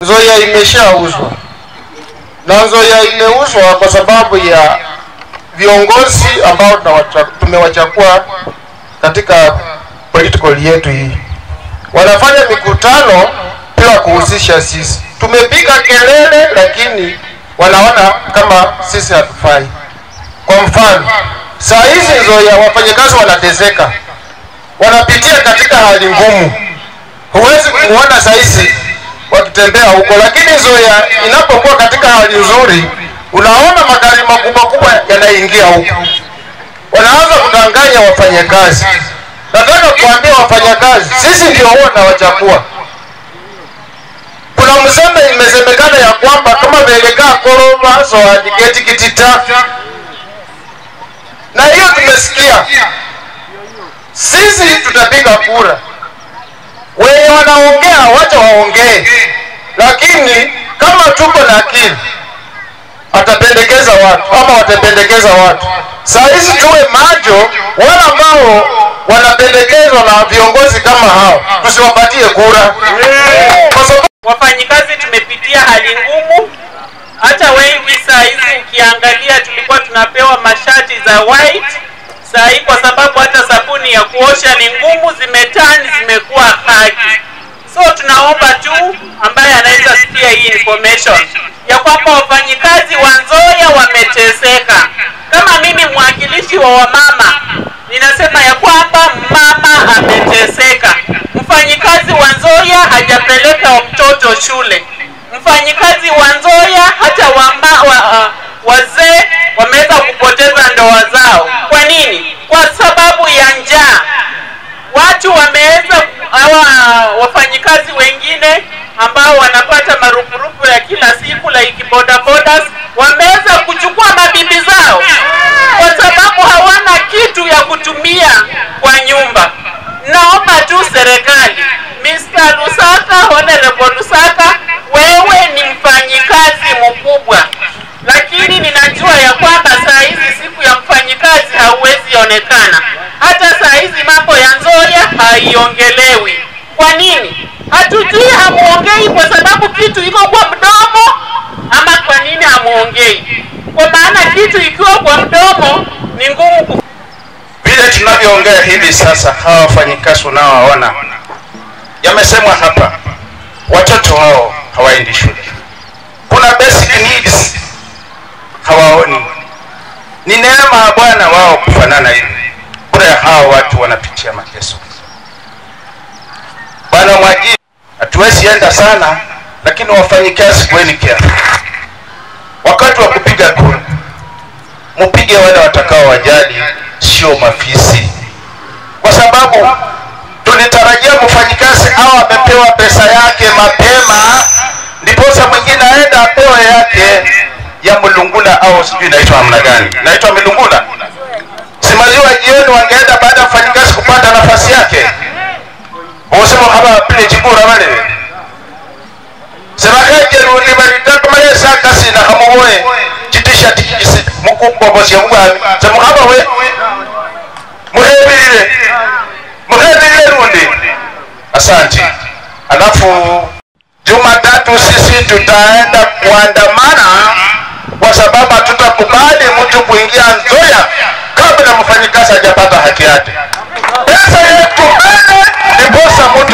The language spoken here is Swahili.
Nzoia imeshauzwa, na Nzoia imeuzwa kwa sababu ya viongozi ambao tumewachagua katika political yetu hii. Wanafanya mikutano bila kuhusisha sisi. Tumepiga kelele lakini wanaona kama sisi hatufai. Kwa mfano, saa hizi Nzoia wafanyakazi wanateseka, wanapitia katika hali ngumu. Huwezi kuona saa hizi wakitembea huko, lakini Nzoia inapokuwa katika hali nzuri, unaona magari makubwa yanaingia huko. Wanaanza kudanganya wafanyakazi. Nataka kuambia wafanyakazi, sisi ndio huwa tunawachagua. Kuna mseme imesemekana ya kwamba kama velekaa koroba so adigeti kitita. Na hiyo tumesikia. Sisi tutapiga kura. Wenye wanaongea wacha waongee. Lakini kama tuko na akili atapendekeza watu ama watapendekeza watu. Saa hizi tuwe macho, wala ambao wanapendekezwa na viongozi kama hao tusiwapatie kura. Kwa sababu wafanyikazi tumepitia hali ngumu. Hata wengi saa hizi ukiangalia tulikuwa tunapewa mashati za white. Saa hii kwa sababu hata sabuni ya kuosha ni ngumu, zimetani zimekuwa haki. So tunaomba tu ambaye anaweza sikia hii information ya kwamba wafanyikazi wa Nzoia wameteseka. Kama mimi mwakilishi wa wamama, ninasema ya kwamba mama ameteseka. Mfanyikazi wa Nzoia hajapeleka mtoto shule. Mfanyikazi wa Nzoia hata wazee wameweza kupoteza ndoa zao. Kwa nini? Kwa sababu ya njaa. Watu wameweza, wafanyikazi wengine ambao wanapata marupurupu ya kila siku like bodabodas wameweza kuchukua mabibi zao kwa sababu hawana kitu ya kutumia kwa nyumba. Naomba tu serikali, Mr. Lusaka, Honorable Lusaka, wewe ni mfanyikazi mkubwa, lakini ninajua ya kwamba saa hizi siku ya mfanyikazi hauwezi onekana. Hata saa hizi mambo ya Nzoia haiongelewi. Kwa nini? Hatujui hamuongei kwa sababu kitu iko kwa mdomo, ama kwa nini hamuongei? Kwa maana kitu ikiwa kwa mdomo ni ngumu. Vile tunavyoongea hivi sasa, hawa wafanyikazi nao hawana. Yamesemwa hapa, watoto wao hawaendi shule. Kuna basic needs hawaoni. Ni neema ya Bwana wao kufanana hivi. Bure hao watu wanapitia mateso. Bwana mwajiri, hatuwezi enda sana, lakini wafanyikazi kweni kia. Wakati wa kupiga kura, mpige wale watakao wajali, sio mafisi. Kwa sababu tulitarajia mfanyikazi au amepewa pesa yake mapema, ndiposa mwingine aenda apewe yake ya mlungula au sijui inaitwa namna gani. Inaitwa milungula. Simaziwa jioni wangeenda baada ya mfanyikazi kupata nafasi yake. Wasema haba pile chibura wale. Serakaje rundi barita kama yesa kasi na hamoe chitisha tikisi mukubwa bosi ya mugwa. Sema haba we. Muhebile rundi. Asante. Alafu Jumatatu sisi tutaenda kuandamana kwa sababu hatutakubali mtu kuingia Nzoia kabla mfanyikazi hajapata haki yake. Pesa yetu